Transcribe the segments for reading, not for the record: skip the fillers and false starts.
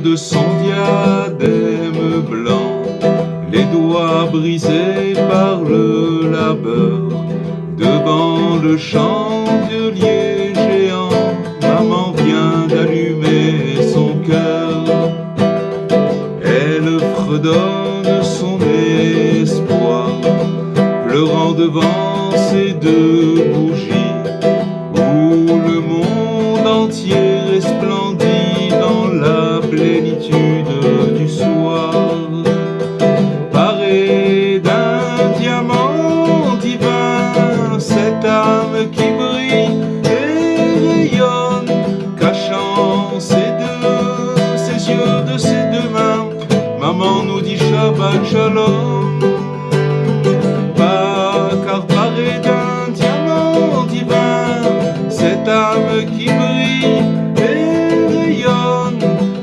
de son diadème blanc, les doigts brisés par le labeur, devant le chandelier géant, maman vient d'allumer son cœur. Elle fredonne son espoir, pleurant devant ces deux bougies, où le monde entier resplendit dans la plénitude du soir. Parée d'un diamant divin, cette âme qui brille et rayonne, cachant ses yeux de ses deux mains, maman nous dit Shabbat Shalom. Car parée d'un diamant divin, cette âme qui brille et rayonne,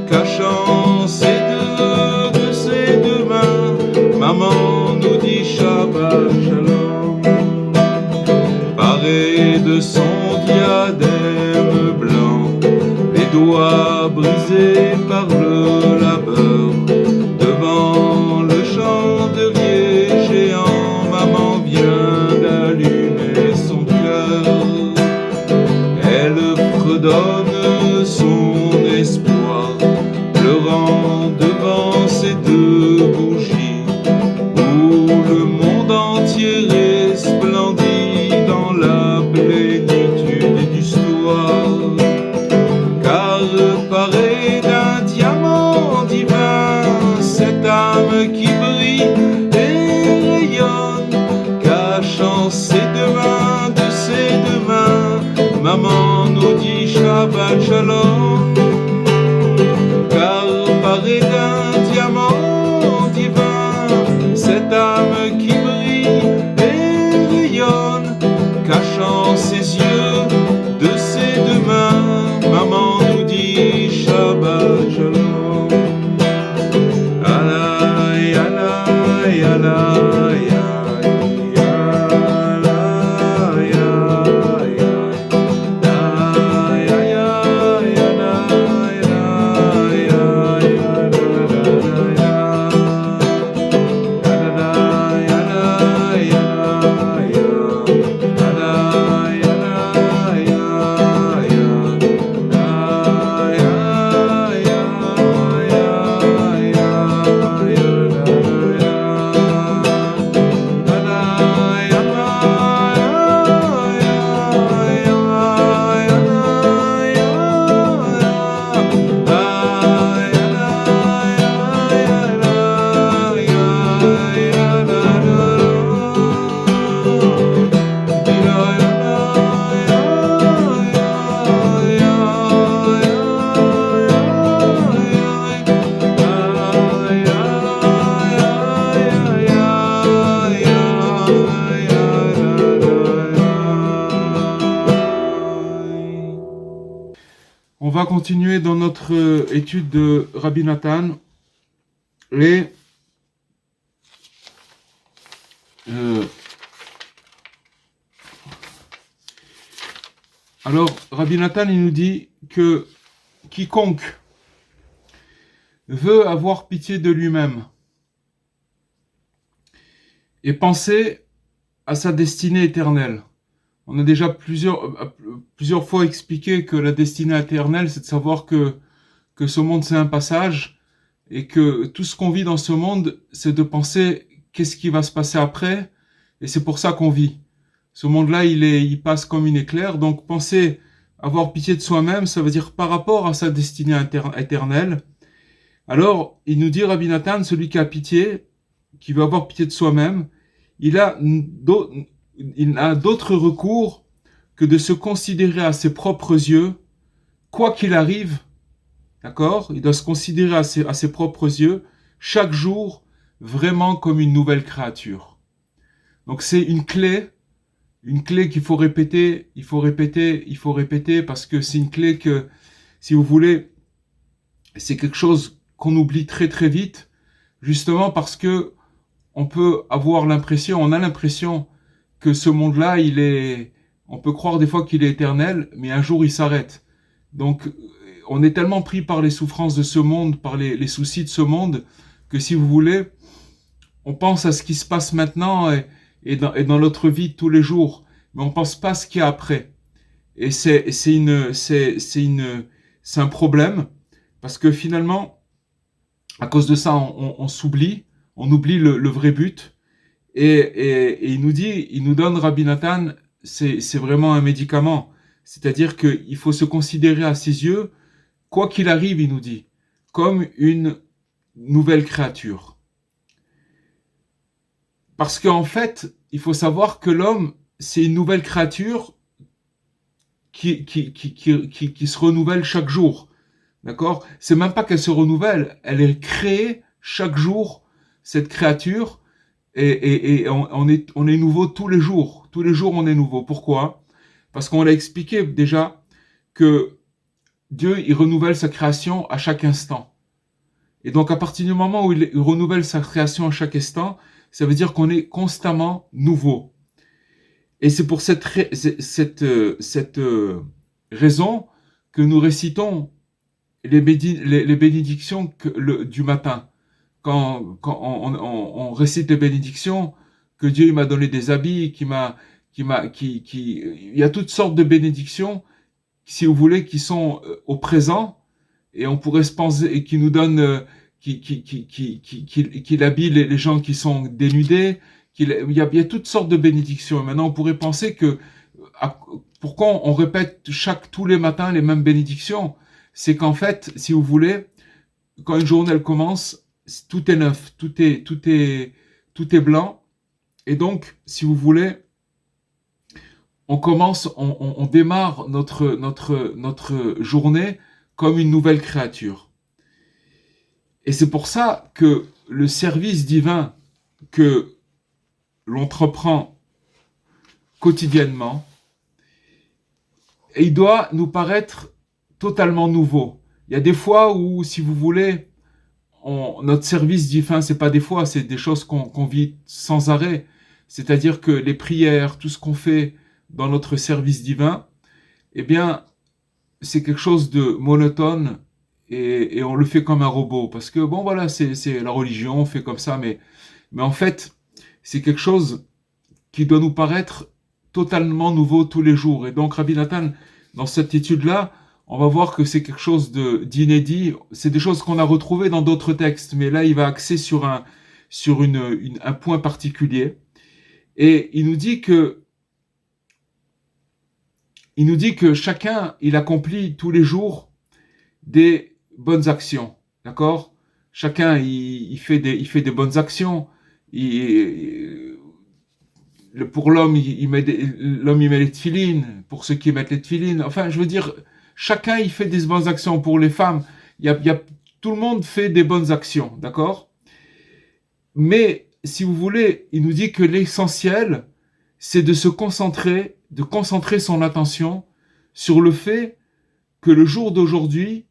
cachant de ses deux mains, maman nous dit Shabbat Shalom. Parée de son diadème blanc, les doigts brisés par le labeur, devant le chandelier géant, maman vient d'allumer son cœur. Elle fredonne son espoir, pleurant devant ces deux bougies, où le monde entier resplendit dans la plénitude du soir. Car parée d'un diamant divin, cette âme qui brille et rayonne, cachant ses deux mains de ses deux mains, maman nous dit Shabbat Shalom. Car parée d'un diamant divin, cette âme qui brille et rayonne, cachant ses yeux de ses deux mains, maman nous dit Shabbat Shalom. Alay, alay, alay, On va continuer dans notre étude de Rabbi Nathan et alors Rabbi Nathan il nous dit que quiconque veut avoir pitié de lui-même et penser à sa destinée éternelle. On a déjà plusieurs fois expliqué que la destinée éternelle, c'est de savoir que ce monde, c'est un passage et que tout ce qu'on vit dans ce monde, c'est de penser qu'est-ce qui va se passer après, et c'est pour ça qu'on vit. Ce monde-là, il passe comme une éclair, donc penser avoir pitié de soi-même, ça veut dire par rapport à sa destinée éternelle. Alors, il nous dit, Rabbi Nathan, celui qui a pitié, qui veut avoir pitié de soi-même, il a d'autres recours que de se considérer à ses propres yeux, quoi qu'il arrive, d'accord? Il doit se considérer à ses propres yeux, chaque jour, vraiment comme une nouvelle créature. Donc c'est une clé qu'il faut répéter, parce que c'est une clé que, si vous voulez, c'est quelque chose qu'on oublie très très vite, justement parce que on a l'impression que ce monde-là, on peut croire des fois qu'il est éternel, mais un jour il s'arrête. Donc, on est tellement pris par les souffrances de ce monde, par les soucis de ce monde, que si vous voulez, on pense à ce qui se passe maintenant et dans notre vie de tous les jours, mais on pense pas à ce qu'il y a après. Et c'est un problème, parce que finalement, à cause de ça, on s'oublie, on oublie le vrai but. Et il nous donne Rabbi Nathan, c'est vraiment un médicament. C'est-à-dire qu'il faut se considérer à ses yeux, quoi qu'il arrive, il nous dit, comme une nouvelle créature. Parce qu'en fait, il faut savoir que l'homme, c'est une nouvelle créature qui se renouvelle chaque jour. D'accord? C'est même pas qu'elle se renouvelle, elle est créée chaque jour, cette créature, et on est nouveau tous les jours. Tous les jours, on est nouveau. Pourquoi? Parce qu'on l'a expliqué déjà que Dieu, il renouvelle sa création à chaque instant. Et donc, à partir du moment où il renouvelle sa création à chaque instant, ça veut dire qu'on est constamment nouveau. Et c'est pour cette raison que nous récitons les bénédictions du matin. Quand on récite les bénédictions, que Dieu m'a donné des habits, il y a toutes sortes de bénédictions, si vous voulez, qui sont au présent, et on pourrait se penser, et qui nous donnent, qu'il habille les gens qui sont dénudés, il y a toutes sortes de bénédictions. Et maintenant, on pourrait penser que, pourquoi on répète tous les matins les mêmes bénédictions? C'est qu'en fait, si vous voulez, quand une journée elle commence, tout est neuf, tout est blanc. Et donc, si vous voulez, on démarre notre journée comme une nouvelle créature. Et c'est pour ça que le service divin que l'entreprend quotidiennement, il doit nous paraître totalement nouveau. Il y a des fois où, si vous voulez, notre service divin, c'est pas des fois, c'est des choses qu'on vit sans arrêt. C'est-à-dire que les prières, tout ce qu'on fait dans notre service divin, eh bien, c'est quelque chose de monotone et on le fait comme un robot. Parce que, bon, voilà, c'est la religion, on fait comme ça, mais en fait, c'est quelque chose qui doit nous paraître totalement nouveau tous les jours. Et donc, Rabbi Nathan, dans cette étude-là, on va voir que c'est quelque chose d'inédit. C'est des choses qu'on a retrouvées dans d'autres textes, mais là, il va axer sur un point particulier. Et il nous dit que chacun, il accomplit tous les jours des bonnes actions, d'accord? Chacun, il fait des bonnes actions. Pour l'homme, il met les tefilines, pour ceux qui mettent les tefilines. Enfin, je veux dire, chacun, il fait des bonnes actions. Pour les femmes, tout le monde fait des bonnes actions, d'accord? Mais, si vous voulez, il nous dit que l'essentiel, c'est de concentrer son attention sur le fait que le jour d'aujourd'hui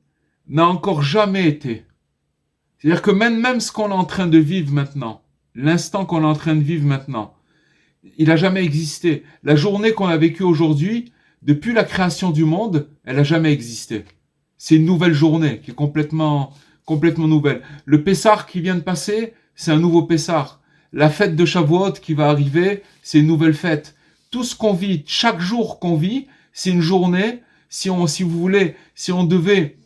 n'a encore jamais été. C'est-à-dire que même ce qu'on est en train de vivre maintenant, l'instant qu'on est en train de vivre maintenant, il n'a jamais existé. La journée qu'on a vécue aujourd'hui, depuis la création du monde, elle n'a jamais existé. C'est une nouvelle journée qui est complètement nouvelle. Le Pessah qui vient de passer, c'est un nouveau Pessah. La fête de Shavuot qui va arriver, c'est une nouvelle fête. Tout ce qu'on vit, chaque jour qu'on vit, c'est une journée. Si vous voulez, si on devait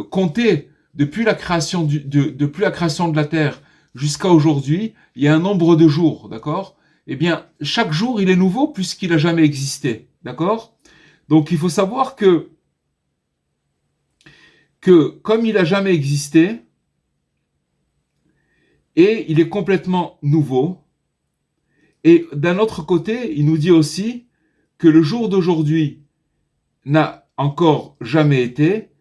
compter depuis la création de la terre jusqu'à aujourd'hui, il y a un nombre de jours, d'accord? Eh bien, chaque jour, il est nouveau puisqu'il n'a jamais existé, d'accord? Donc, il faut savoir que comme il n'a jamais existé, et il est complètement nouveau, et d'un autre côté, il nous dit aussi que le jour d'aujourd'hui n'a encore jamais été,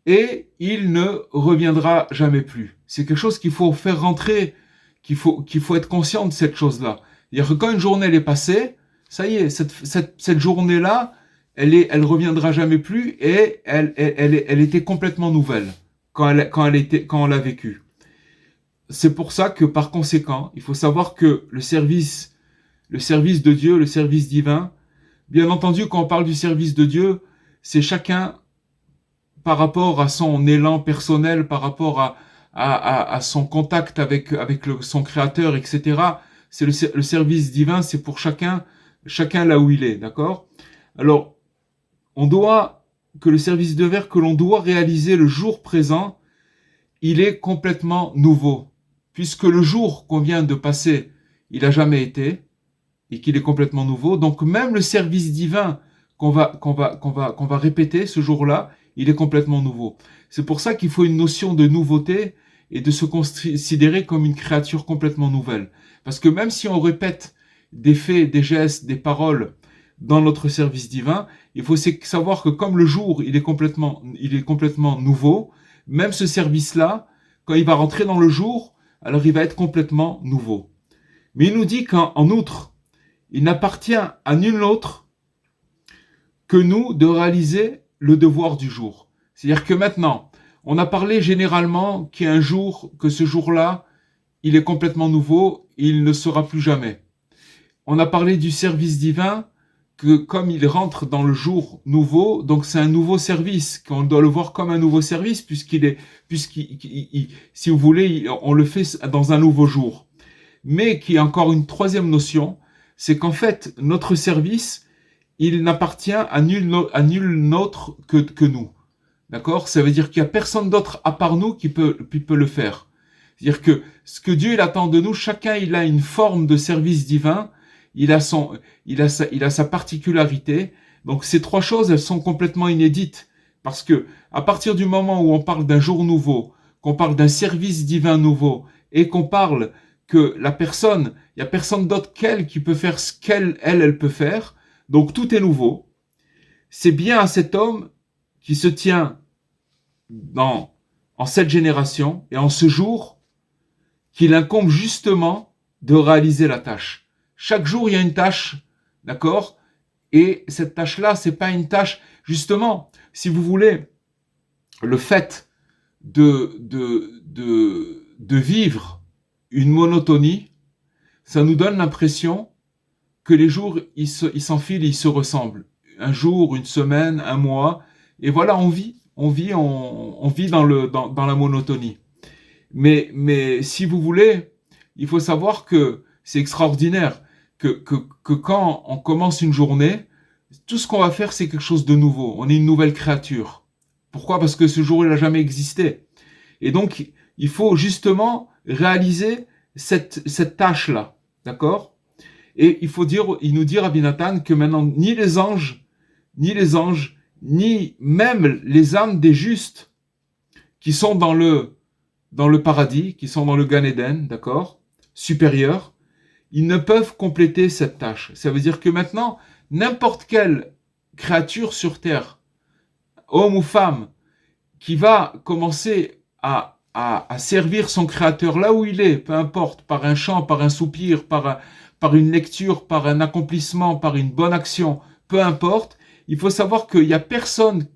et il ne reviendra jamais plus. C'est quelque chose qu'il faut faire rentrer, qu'il faut être conscient de cette chose-là. C'est-à-dire que quand une journée elle est passée, ça y est, cette journée-là, elle reviendra jamais plus et elle était complètement nouvelle quand on l'a vécue. C'est pour ça que par conséquent, il faut savoir que le service de Dieu, le service divin, bien entendu, quand on parle du service de Dieu, c'est chacun par rapport à son élan personnel, par rapport à son contact avec son créateur, etc. C'est le service divin, c'est pour chacun là où il est, d'accord? Alors, que le service divin que l'on doit réaliser le jour présent, il est complètement nouveau, puisque le jour qu'on vient de passer, il n'a jamais été, et qu'il est complètement nouveau. Donc même le service divin qu'on va répéter ce jour-là, il est complètement nouveau. C'est pour ça qu'il faut une notion de nouveauté et de se considérer comme une créature complètement nouvelle. Parce que même si on répète des faits, des gestes, des paroles dans notre service divin, il faut savoir que comme le jour, il est complètement nouveau, même ce service-là, quand il va rentrer dans le jour, alors il va être complètement nouveau. Mais il nous dit qu'en outre, il n'appartient à nul autre que nous de réaliser le devoir du jour. C'est-à-dire que maintenant, on a parlé généralement qu'il y a un jour, que ce jour-là, il est complètement nouveau, il ne sera plus jamais. On a parlé du service divin, que comme il rentre dans le jour nouveau, donc c'est un nouveau service, qu'on doit le voir comme un nouveau service, si vous voulez, on le fait dans un nouveau jour. Mais qu'il y a encore une troisième notion, c'est qu'en fait, notre service, il n'appartient à nul autre que nous. D'accord? Ça veut dire qu'il n'y a personne d'autre à part nous qui peut le faire. C'est-à-dire que ce que Dieu il attend de nous, chacun il a une forme de service divin, il a sa particularité. Donc ces trois choses, elles sont complètement inédites. Parce que à partir du moment où on parle d'un jour nouveau, qu'on parle d'un service divin nouveau, et qu'on parle que la personne, il n'y a personne d'autre qu'elle qui peut faire ce elle peut faire, donc tout est nouveau. C'est bien à cet homme qui se tient en cette génération et en ce jour qu'il incombe justement de réaliser la tâche. Chaque jour, il y a une tâche, d'accord? Et cette tâche-là, c'est pas une tâche, justement, si vous voulez, le fait de vivre une monotonie, ça nous donne l'impression que les jours, ils s'enfilent et ils se ressemblent. Un jour, une semaine, un mois, et voilà, on vit dans la monotonie. Mais si vous voulez, il faut savoir que c'est extraordinaire, que quand on commence une journée, tout ce qu'on va faire, c'est quelque chose de nouveau. On est une nouvelle créature. Pourquoi? Parce que ce jour, il n'a jamais existé. Et donc, il faut justement réaliser cette tâche-là. D'accord? Et il nous dit, Rabbi Nathan, que maintenant, ni les anges, ni même les âmes des justes, qui sont dans le paradis, qui sont dans le Gan Eden, d'accord, supérieur, ils ne peuvent compléter cette tâche. Ça veut dire que maintenant, n'importe quelle créature sur terre, homme ou femme, qui va commencer à servir son créateur là où il est, peu importe, par un chant, par un soupir, par une lecture, par un accomplissement, par une bonne action, peu importe, il faut savoir qu'il n'y a personne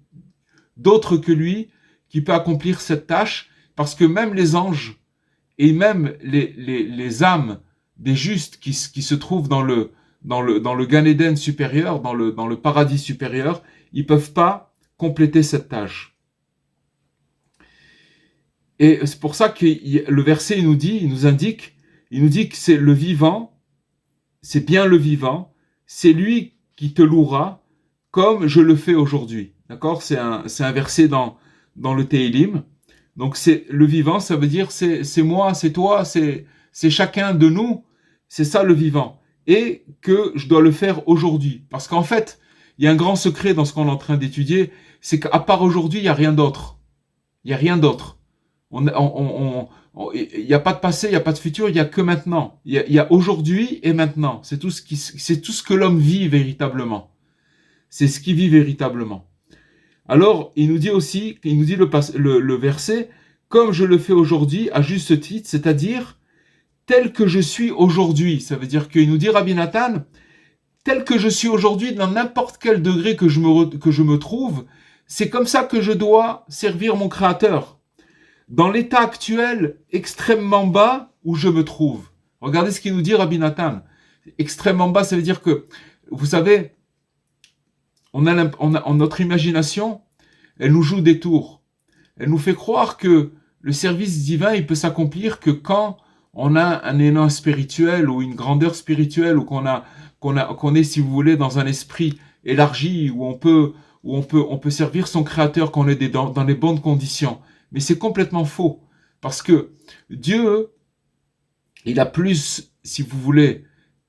d'autre que lui qui peut accomplir cette tâche, parce que même les anges et même les âmes des justes qui se trouvent dans le Gan Eden supérieur, dans le paradis supérieur, ils peuvent pas compléter cette tâche. Et c'est pour ça que le verset il nous indique que c'est le vivant, c'est bien le vivant, c'est lui qui te louera comme je le fais aujourd'hui. D'accord? C'est un verset dans le Tehillim. Donc c'est le vivant, ça veut dire c'est moi, c'est toi, c'est chacun de nous, c'est ça le vivant. Et que je dois le faire aujourd'hui. Parce qu'en fait, il y a un grand secret dans ce qu'on est en train d'étudier, c'est qu'à part aujourd'hui, il n'y a rien d'autre. Il n'y a rien d'autre. Il n'y a pas de passé, il n'y a pas de futur, il n'y a que maintenant. Il y a aujourd'hui et maintenant. C'est tout ce que l'homme vit véritablement. C'est ce qu'il vit véritablement. Alors, il nous dit le verset, comme je le fais aujourd'hui, à juste titre, c'est-à-dire tel que je suis aujourd'hui. Ça veut dire qu'il nous dit, Rabbi Nathan, tel que je suis aujourd'hui, dans n'importe quel degré que je me trouve, c'est comme ça que je dois servir mon Créateur. Dans l'état actuel, extrêmement bas, où je me trouve. Regardez ce qu'il nous dit, Rabbi Nathan. Extrêmement bas, ça veut dire que, vous savez, on a notre imagination, elle nous joue des tours. Elle nous fait croire que le service divin, il peut s'accomplir que quand on a un élan spirituel ou une grandeur spirituelle ou qu'on est, si vous voulez, dans un esprit élargi où on peut servir son créateur quand on est dans les bonnes conditions. Mais c'est complètement faux. Parce que Dieu, il a plus, si vous voulez,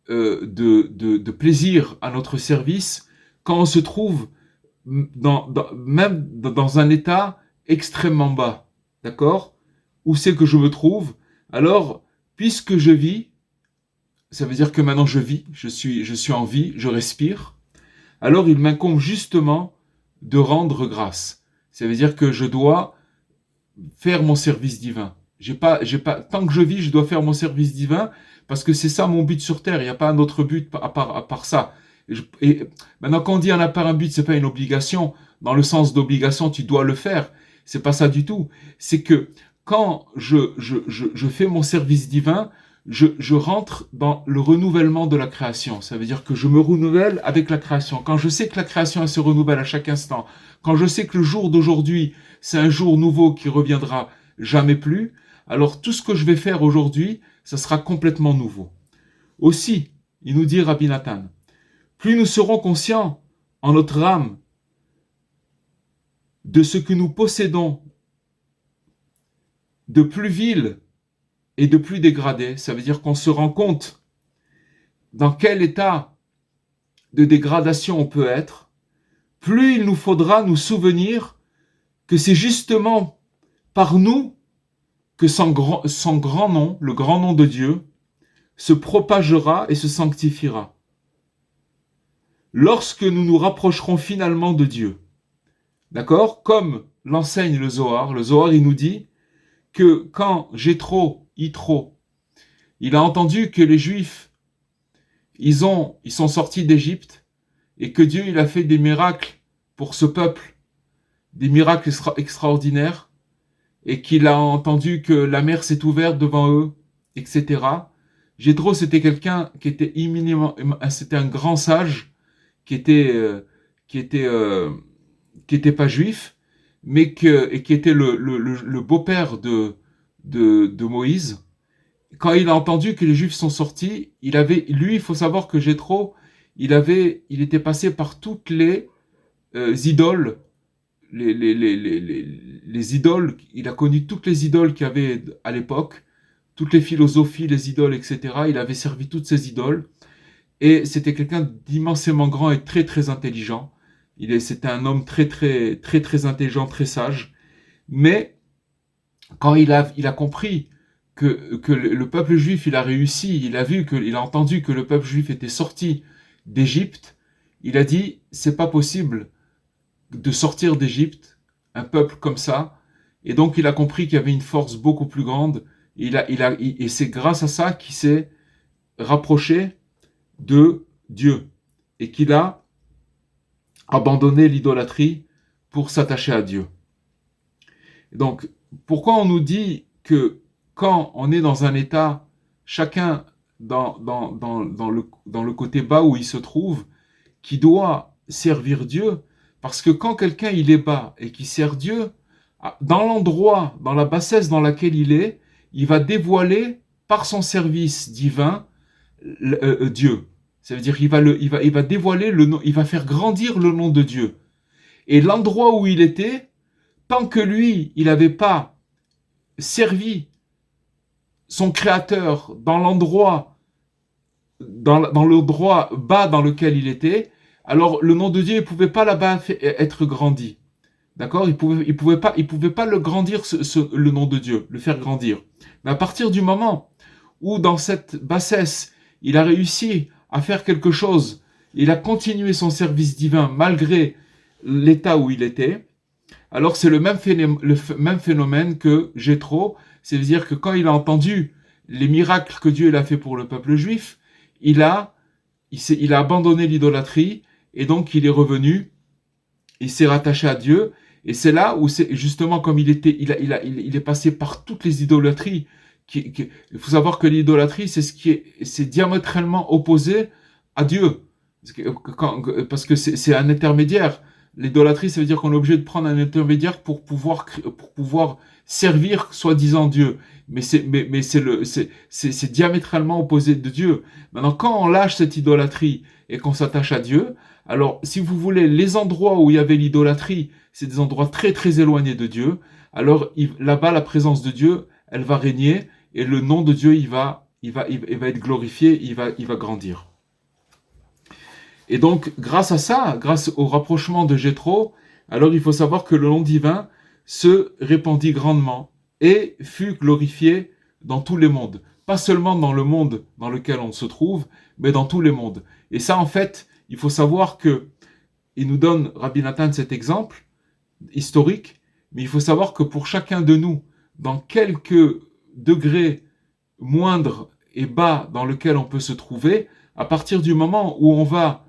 de plaisir à notre service quand on se trouve même dans un état extrêmement bas. D'accord? Où c'est que je me trouve? Alors, puisque je vis, ça veut dire que maintenant je vis, je suis en vie, je respire, alors il m'incombe justement de rendre grâce. Ça veut dire que je dois faire mon service divin. Tant que je vis, je dois faire mon service divin, parce que c'est ça mon but sur Terre. Il n'y a pas un autre but à part ça. Et maintenant, quand on dit on n'a pas un but, c'est pas une obligation. Dans le sens d'obligation, tu dois le faire. C'est pas ça du tout. C'est que quand je fais mon service divin, je rentre dans le renouvellement de la création. Ça veut dire que je me renouvelle avec la création. Quand je sais que la création elle se renouvelle à chaque instant, quand je sais que le jour d'aujourd'hui, c'est un jour nouveau qui reviendra jamais plus, alors tout ce que je vais faire aujourd'hui, ça sera complètement nouveau. Aussi, il nous dit Rabbi Nathan, plus nous serons conscients en notre âme de ce que nous possédons de plus vil et de plus dégradé, ça veut dire qu'on se rend compte dans quel état de dégradation on peut être, plus il nous faudra nous souvenir que c'est justement par nous que son grand nom, le grand nom de Dieu, se propagera et se sanctifiera. Lorsque nous nous rapprocherons finalement de Dieu. D'accord? Comme l'enseigne le Zohar il nous dit que quand Jéthro, Yitro, il a entendu que les Juifs, ils sont sortis d'Égypte et que Dieu, il a fait des miracles pour ce peuple, des miracles extraordinaires, et qu'il a entendu que la mer s'est ouverte devant eux, etc. Jéthro, c'était quelqu'un qui était c'était un grand sage, qui était pas juif, mais qui était le beau-père de Moïse. Quand il a entendu que les Juifs sont sortis, il faut savoir que Jéthro, il était passé par toutes les idoles, les idoles, il a connu toutes les idoles qu'il y avait à l'époque, toutes les philosophies, les idoles, etc. Il avait servi toutes ces idoles, et c'était quelqu'un d'immensément grand et très très intelligent. C'était un homme très très très très intelligent, très sage. Mais quand il a compris que le peuple juif, il a réussi, il a entendu que le peuple juif était sorti d'Égypte, il a dit, c'est pas possible de sortir d'Égypte, un peuple comme ça. Et donc il a compris qu'il y avait une force beaucoup plus grande. Et c'est grâce à ça qu'il s'est rapproché de Dieu et qu'il a abandonné l'idolâtrie pour s'attacher à Dieu. Donc, pourquoi on nous dit que quand on est dans un état, chacun dans le côté bas où il se trouve, qui doit servir Dieu, parce que quand quelqu'un il est bas et qui sert Dieu, dans l'endroit, dans la bassesse dans laquelle il va dévoiler par son service divin Dieu. Ça veut dire qu'il va dévoiler le nom, il va faire grandir le nom de Dieu. Et l'endroit où il était, tant que lui, il n'avait pas servi son créateur dans l'endroit, dans le droit bas dans lequel il était, alors le nom de Dieu ne pouvait pas là-bas être grandi. D'accord? Il pouvait pas le grandir, le nom de Dieu, le faire grandir. Mais à partir du moment où dans cette bassesse, il a réussi à faire quelque chose, il a continué son service divin malgré l'état où il était, alors c'est le même phénomène que Jéthro, c'est-à-dire que quand il a entendu les miracles que Dieu a fait pour le peuple juif, il a abandonné l'idolâtrie et donc il est revenu, il s'est rattaché à Dieu. Et c'est là où c'est justement comme il est passé par toutes les idolâtries. Il faut savoir que l'idolâtrie, c'est diamétralement opposé à Dieu. Parce que c'est un intermédiaire. L'idolâtrie, ça veut dire qu'on est obligé de prendre un intermédiaire pour pouvoir servir soi-disant Dieu. Mais c'est diamétralement opposé de Dieu. Maintenant, quand on lâche cette idolâtrie et qu'on s'attache à Dieu, alors, si vous voulez, les endroits où il y avait l'idolâtrie, c'est des endroits très très éloignés de Dieu. Alors, là-bas, la présence de Dieu, elle va régner et le nom de Dieu, il va être glorifié, il va grandir. Et donc, grâce à ça, grâce au rapprochement de Jéthro, alors il faut savoir que le nom divin se répandit grandement et fut glorifié dans tous les mondes. Pas seulement dans le monde dans lequel on se trouve, mais dans tous les mondes. Et ça, en fait, il faut savoir que, il nous donne, Rabbi Nathan, cet exemple historique, mais il faut savoir que pour chacun de nous, dans quelques degrés moindres et bas dans lequel on peut se trouver, à partir du moment où on va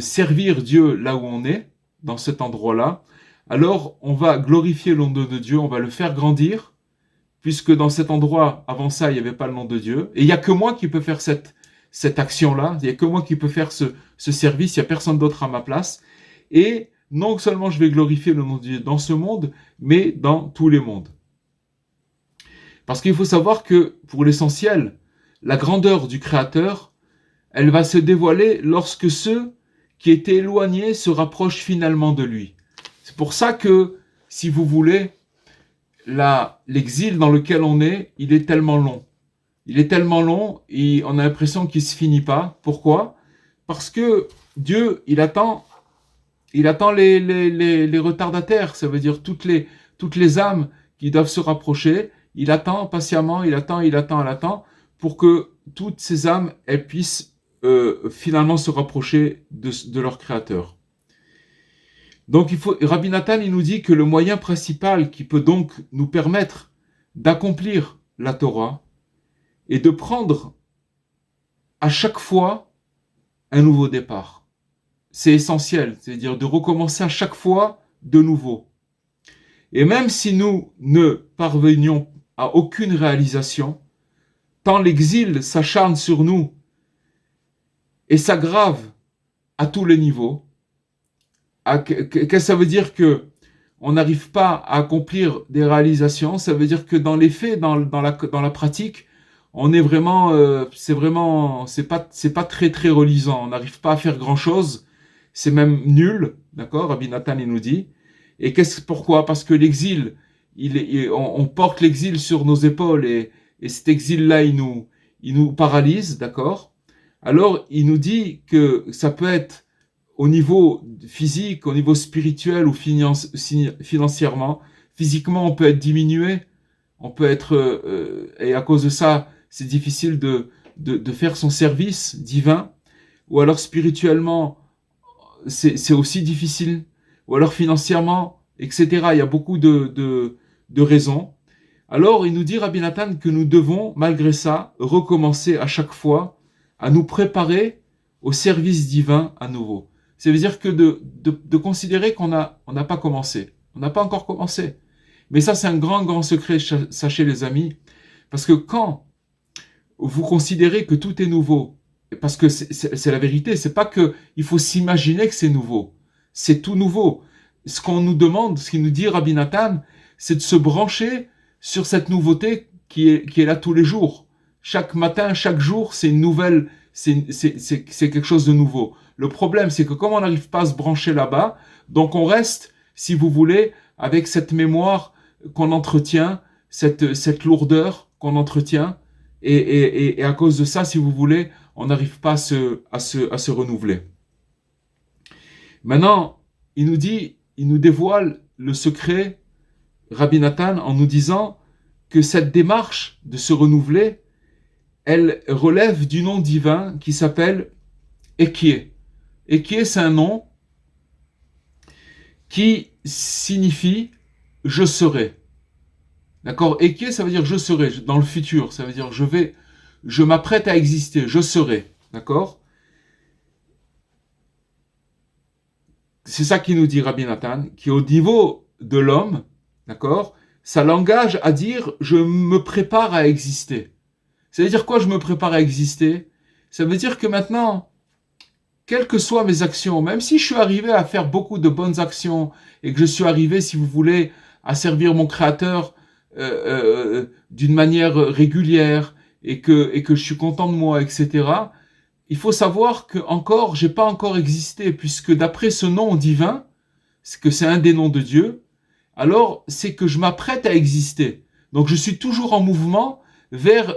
servir Dieu là où on est, dans cet endroit-là, alors on va glorifier le nom de Dieu, on va le faire grandir, puisque dans cet endroit, avant ça, il n'y avait pas le nom de Dieu. Et il n'y a que moi qui peux faire cette action-là, il n'y a que moi qui peux faire ce service, il n'y a personne d'autre à ma place. Et non seulement je vais glorifier le nom de Dieu dans ce monde, mais dans tous les mondes. Parce qu'il faut savoir que, pour l'essentiel, la grandeur du Créateur, elle va se dévoiler lorsque ceux qui étaient éloignés se rapprochent finalement de lui. C'est pour ça que, si vous voulez, l'exil dans lequel on est, il est tellement long. Il est tellement long et on a l'impression qu'il ne se finit pas. Pourquoi ? Parce que Dieu, il attend les retardataires, ça veut dire toutes les âmes qui doivent se rapprocher. Il attend patiemment, il attend, pour que toutes ces âmes, elles puissent finalement se rapprocher de leur Créateur. Donc Rabbi Nathan, il nous dit que le moyen principal qui peut donc nous permettre d'accomplir la Torah est de prendre à chaque fois un nouveau départ. C'est essentiel, c'est-à-dire de recommencer à chaque fois de nouveau. Et même si nous ne parvenions à aucune réalisation, tant l'exil s'acharne sur nous et s'aggrave à tous les niveaux, qu'est-ce que ça veut dire que on n'arrive pas à accomplir des réalisations? Ça veut dire que dans les faits, dans la pratique, on est vraiment, c'est pas très très relisant. On n'arrive pas à faire grand chose. C'est même nul, d'accord? Rabbi Nathan, il nous dit. Et pourquoi? Parce que l'exil, on porte l'exil sur nos épaules et cet exil-là, il nous paralyse, d'accord? Alors, il nous dit que ça peut être au niveau physique, au niveau spirituel ou financièrement. Physiquement, on peut être diminué, on peut être, et à cause de ça, c'est difficile de faire son service divin. Ou alors spirituellement, c'est aussi difficile. Ou alors financièrement, etc. Il y a beaucoup de raisons. Alors, il nous dit, Rabbi Nathan, que nous devons, malgré ça, recommencer à chaque fois à nous préparer au service divin à nouveau. Ça veut dire que de considérer qu'on n'a pas commencé. On n'a pas encore commencé. Mais ça, c'est un grand, grand secret, sachez les amis. Parce que quand vous considérez que tout est nouveau, parce que c'est la vérité, c'est pas que il faut s'imaginer que c'est nouveau. C'est tout nouveau. Ce qu'on nous demande, ce qu'il nous dit Rabbi Nathan, c'est de se brancher sur cette nouveauté qui est là tous les jours. Chaque matin, chaque jour, c'est une nouvelle, c'est quelque chose de nouveau. Le problème, c'est que comme on n'arrive pas à se brancher là-bas, donc on reste, si vous voulez, avec cette mémoire qu'on entretient, cette lourdeur qu'on entretient, et à cause de ça, si vous voulez, on n'arrive pas à se renouveler. Maintenant, il nous dévoile le secret, Rabbi Nathan, en nous disant que cette démarche de se renouveler, elle relève du nom divin qui s'appelle Ekyé. Ekyé, c'est un nom qui signifie « je serai ». D'accord? Ekyé, ça veut dire « je serai », dans le futur, ça veut dire « je m'apprête à exister, je serai ». D'accord? C'est ça qui nous dit Rabbi Nathan, qui au niveau de l'homme, d'accord, ça l'engage à dire « je me prépare à exister ». Ça veut dire quoi, je me prépare à exister? Ça veut dire que maintenant, quelles que soient mes actions, même si je suis arrivé à faire beaucoup de bonnes actions et que je suis arrivé, si vous voulez, à servir mon Créateur d'une manière régulière et que je suis content de moi, etc., il faut savoir que encore, j'ai pas encore existé, puisque d'après ce nom divin, c'est que c'est un des noms de Dieu, alors c'est que je m'apprête à exister. Donc je suis toujours en mouvement vers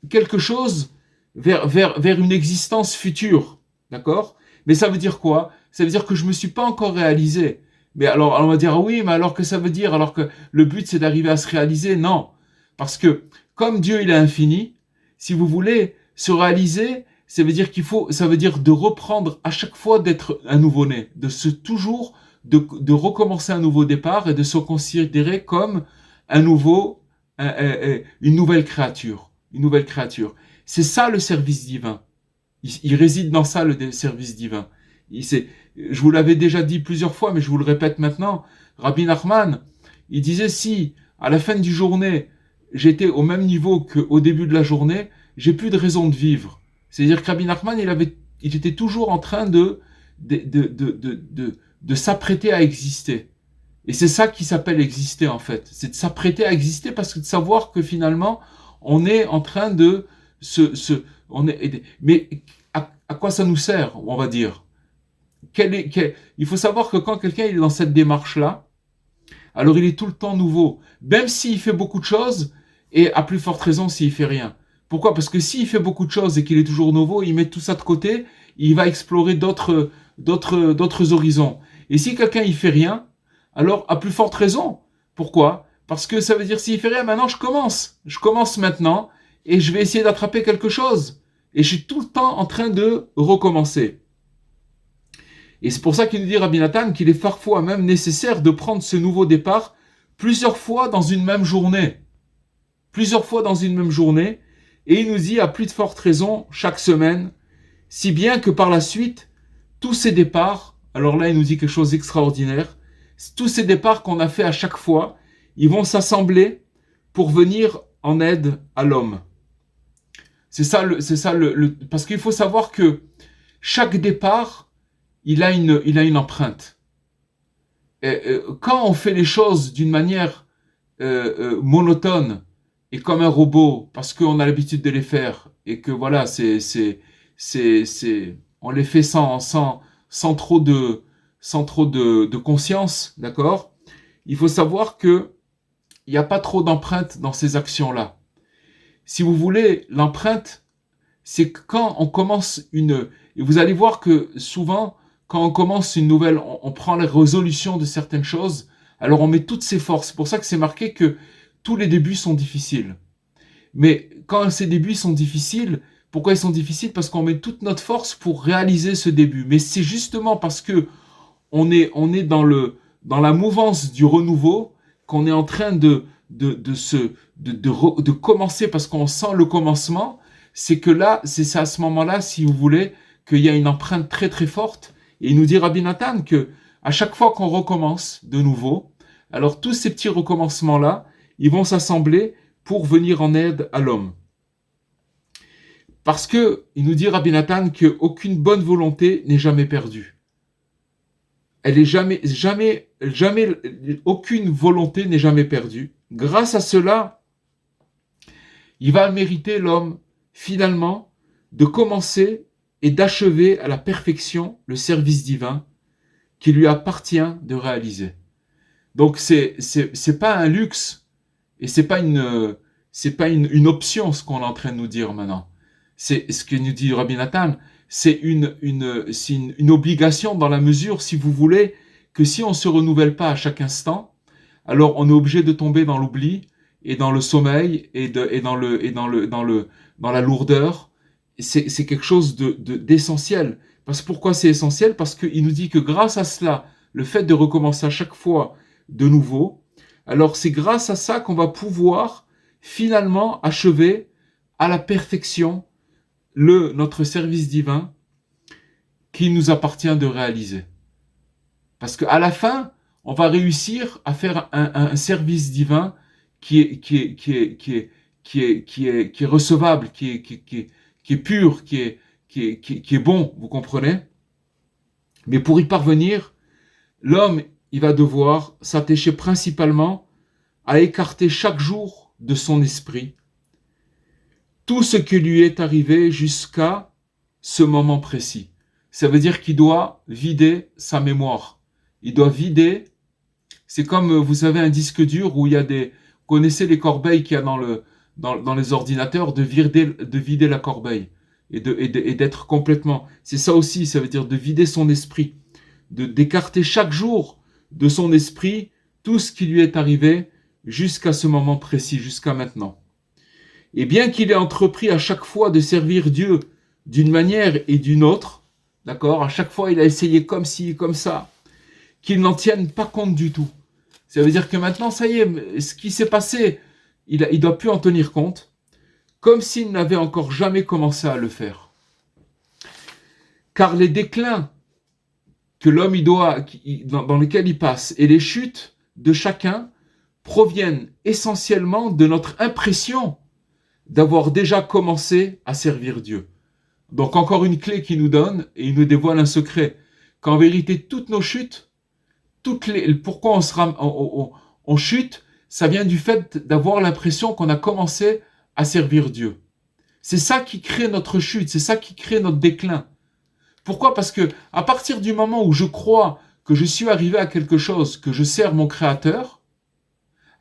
quelque chose, vers une existence future. D'accord? Mais ça veut dire quoi? Ça veut dire que je ne me suis pas encore réalisé. Mais alors, on va dire, oui, mais alors que ça veut dire? Alors que le but, c'est d'arriver à se réaliser? Non. Parce que, comme Dieu, il est infini, si vous voulez se réaliser, ça veut dire de reprendre à chaque fois d'être un nouveau-né, toujours, de recommencer un nouveau départ et de se considérer comme un nouveau, une nouvelle créature. Une nouvelle créature. C'est ça le service divin. Il réside dans ça le service divin. Je vous l'avais déjà dit plusieurs fois, mais je vous le répète maintenant. Rabbi Nachman, il disait si à la fin du journée j'étais au même niveau qu'au début de la journée, j'ai plus de raison de vivre. C'est-à-dire que Rabbi Nachman, il était toujours en train de s'apprêter à exister. Et c'est ça qui s'appelle exister en fait. C'est de s'apprêter à exister parce que de savoir que finalement on est en train de mais à quoi ça nous sert, on va dire? Il faut savoir que quand quelqu'un est dans cette démarche-là, alors il est tout le temps nouveau. Même s'il fait beaucoup de choses, et à plus forte raison s'il fait rien. Pourquoi? Parce que s'il fait beaucoup de choses et qu'il est toujours nouveau, il met tout ça de côté, il va explorer d'autres horizons. Et si quelqu'un il fait rien, alors à plus forte raison. Pourquoi? Parce que ça veut dire s'il fait rien, maintenant je commence. Je commence maintenant et je vais essayer d'attraper quelque chose. Et je suis tout le temps en train de recommencer. Et c'est pour ça qu'il nous dit Rabbi Nathan qu'il est parfois même nécessaire de prendre ce nouveau départ plusieurs fois dans une même journée. Plusieurs fois dans une même journée. Et il nous dit à plus de forte raison chaque semaine, si bien que par la suite, tous ces départs, alors là il nous dit quelque chose d'extraordinaire, tous ces départs qu'on a fait à chaque fois, ils vont s'assembler pour venir en aide à l'homme. Parce qu'il faut savoir que chaque départ, il a une empreinte. Quand on fait les choses d'une manière monotone et comme un robot, parce qu'on a l'habitude de les faire et que voilà, on les fait sans trop de conscience, d'accord? Il faut savoir que il n'y a pas trop d'empreinte dans ces actions-là. Si vous voulez, l'empreinte, c'est que quand on commence et vous allez voir que souvent, quand on commence une nouvelle, on prend les résolutions de certaines choses, alors on met toutes ses forces. C'est pour ça que c'est marqué que tous les débuts sont difficiles. Mais quand ces débuts sont difficiles, pourquoi ils sont difficiles? Parce qu'on met toute notre force pour réaliser ce début. Mais c'est justement parce que on est dans la mouvance du renouveau qu'on est en train de commencer parce qu'on sent le commencement. C'est que là, c'est à ce moment-là, si vous voulez, qu'il y a une empreinte très très forte. Et il nous dit Rabbi Nathan que à chaque fois qu'on recommence de nouveau, alors tous ces petits recommencements-là, ils vont s'assembler pour venir en aide à l'homme. Parce que, il nous dit Rabbi Nathan qu'aucune bonne volonté n'est jamais perdue. Elle est jamais, aucune volonté n'est jamais perdue. Grâce à cela, il va mériter l'homme, finalement, de commencer et d'achever à la perfection le service divin qui lui appartient de réaliser. Donc c'est pas un luxe et c'est pas une option ce qu'on est en train de nous dire maintenant. C'est ce que nous dit Rabbi Nathan, c'est une obligation dans la mesure, si vous voulez, que si on se renouvelle pas à chaque instant, alors on est obligé de tomber dans l'oubli et dans le sommeil et dans la lourdeur. C'est quelque chose d'essentiel. Parce que pourquoi c'est essentiel? Parce qu'il nous dit que grâce à cela, le fait de recommencer à chaque fois de nouveau, alors c'est grâce à ça qu'on va pouvoir finalement achever à la perfection notre service divin qui nous appartient de réaliser. Parce qu'à la fin, on va réussir à faire un service divin qui est recevable, qui est pur, qui est bon, vous comprenez? Mais pour y parvenir, l'homme, il va devoir s'attacher principalement à écarter chaque jour de son esprit tout ce qui lui est arrivé jusqu'à ce moment précis. Ça veut dire qu'il doit vider sa mémoire. Il doit vider. C'est comme, vous savez, un disque dur où il y a des... Vous connaissez les corbeilles qu'il y a dans les ordinateurs, de vider la corbeille et d'être complètement... C'est ça aussi, ça veut dire de vider son esprit, d'écarter chaque jour de son esprit tout ce qui lui est arrivé jusqu'à ce moment précis, jusqu'à maintenant. Et bien qu'il ait entrepris à chaque fois de servir Dieu d'une manière et d'une autre, d'accord, à chaque fois il a essayé comme ci, comme ça, qu'il n'en tienne pas compte du tout. Ça veut dire que maintenant, ça y est, ce qui s'est passé, il doit plus en tenir compte, comme s'il n'avait encore jamais commencé à le faire. Car les déclins que l'homme dans lesquels il passe et les chutes de chacun proviennent essentiellement de notre impression d'avoir déjà commencé à servir Dieu. Donc encore une clé qu'il nous donne et il nous dévoile un secret. Qu'en vérité, toutes nos chutes, pourquoi on chute, ça vient du fait d'avoir l'impression qu'on a commencé à servir Dieu. C'est ça qui crée notre chute, c'est ça qui crée notre déclin. Pourquoi ? Parce que à partir du moment où je crois que je suis arrivé à quelque chose, que je sers mon Créateur,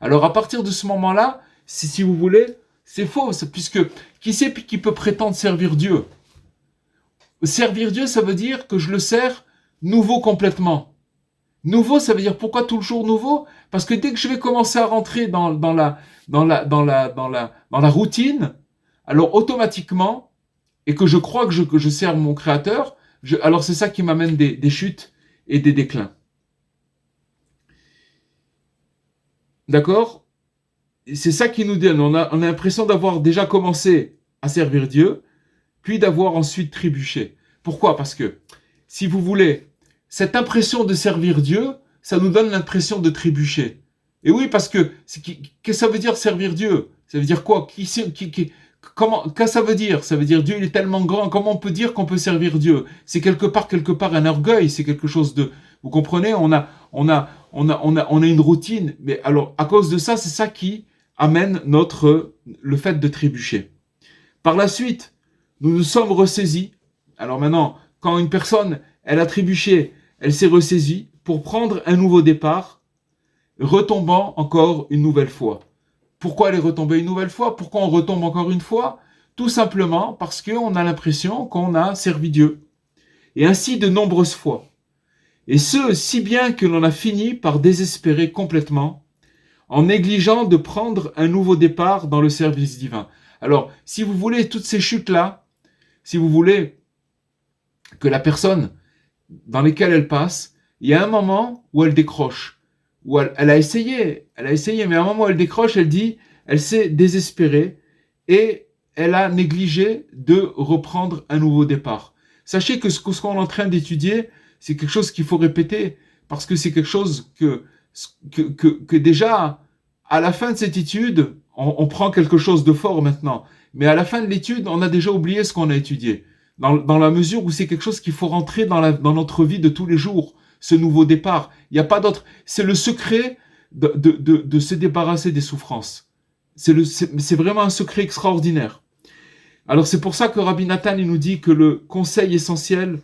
alors à partir de ce moment-là, si vous voulez, c'est faux, puisque qui c'est qui peut prétendre servir Dieu ? Servir Dieu, ça veut dire que je le sers nouveau complètement. Nouveau, ça veut dire pourquoi toujours nouveau ? Parce que dès que je vais commencer à rentrer dans la routine, alors automatiquement, et que je crois que je sers mon Créateur, alors c'est ça qui m'amène des chutes et des déclins. D'accord ? C'est ça qui nous donne. On a l'impression d'avoir déjà commencé à servir Dieu, puis d'avoir ensuite trébuché. Pourquoi ? Parce que, si vous voulez, cette impression de servir Dieu, ça nous donne l'impression de trébucher. Et oui, parce que, qu'est-ce que ça veut dire servir Dieu ? Ça veut dire quoi ? Qu'est-ce que ça veut dire ? Ça veut dire Dieu, il est tellement grand, comment on peut dire qu'on peut servir Dieu ? C'est quelque part un orgueil, c'est quelque chose de... Vous comprenez ? On a une routine, mais alors, à cause de ça, c'est ça qui amène le fait de trébucher. Par la suite, nous nous sommes ressaisis. Alors maintenant, quand une personne, elle a trébuché, elle s'est ressaisie pour prendre un nouveau départ, retombant encore une nouvelle fois. Pourquoi elle est retombée une nouvelle fois ? Pourquoi on retombe encore une fois ? Tout simplement parce qu'on a l'impression qu'on a servi Dieu. Et ainsi de nombreuses fois. Et ce, si bien que l'on a fini par désespérer complètement, en négligeant de prendre un nouveau départ dans le service divin. Alors, si vous voulez, toutes ces chutes-là, si vous voulez que la personne dans laquelle elle passe, il y a un moment où elle décroche, où elle a essayé, mais à un moment où elle décroche, elle s'est désespérée et elle a négligé de reprendre un nouveau départ. Sachez que ce qu'on est en train d'étudier, c'est quelque chose qu'il faut répéter, parce que c'est quelque chose que déjà, à la fin de cette étude, on prend quelque chose de fort maintenant. Mais à la fin de l'étude, on a déjà oublié ce qu'on a étudié. Dans la mesure où c'est quelque chose qu'il faut rentrer dans notre vie de tous les jours, ce nouveau départ. Il n'y a pas d'autre. C'est le secret de se débarrasser des souffrances. C'est vraiment un secret extraordinaire. Alors c'est pour ça que Rabbi Nathan il nous dit que le conseil essentiel,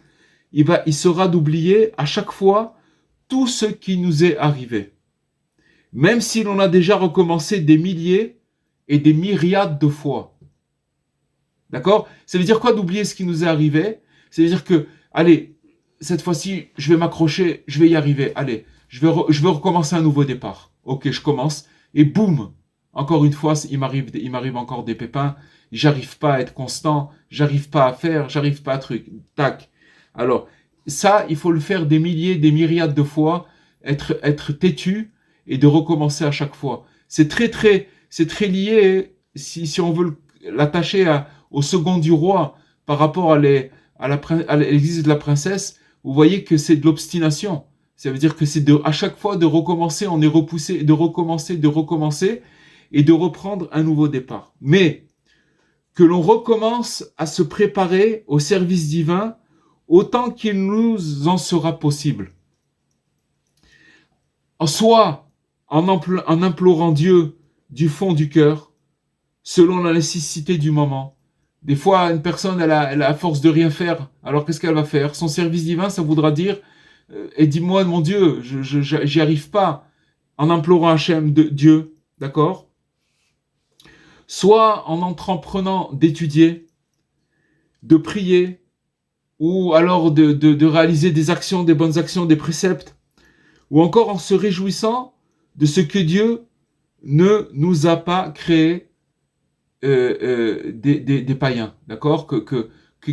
il sera d'oublier à chaque fois tout ce qui nous est arrivé. Même si l'on a déjà recommencé des milliers et des myriades de fois. D'accord ? Ça veut dire quoi d'oublier ce qui nous est arrivé ? Ça veut dire que, allez, cette fois-ci, je vais m'accrocher, je vais y arriver. Allez, je vais recommencer un nouveau départ. Ok, je commence. Et boum, encore une fois, il m'arrive encore des pépins. J'arrive pas à être constant, j'arrive pas à faire, j'arrive pas à truc. Tac. Alors, ça, il faut le faire des milliers, des myriades de fois, être têtu et de recommencer à chaque fois. C'est très lié, si on veut l'attacher au second du roi par rapport à l'église de la princesse, vous voyez que c'est de l'obstination. Ça veut dire que c'est à chaque fois de recommencer, on est repoussé, de recommencer et de reprendre un nouveau départ. Mais que l'on recommence à se préparer au service divin autant qu'il nous en sera possible. Soit en implorant Dieu du fond du cœur, selon la nécessité du moment. Des fois, une personne, elle a force de rien faire. Alors, qu'est-ce qu'elle va faire? Son service divin, ça voudra dire aide-moi, mon Dieu, j'y arrive pas. En implorant Hachem de Dieu, d'accord? Soit en entreprenant d'étudier, de prier, ou alors de réaliser des actions, des bonnes actions, des préceptes, ou encore en se réjouissant de ce que Dieu ne nous a pas créé des païens, d'accord,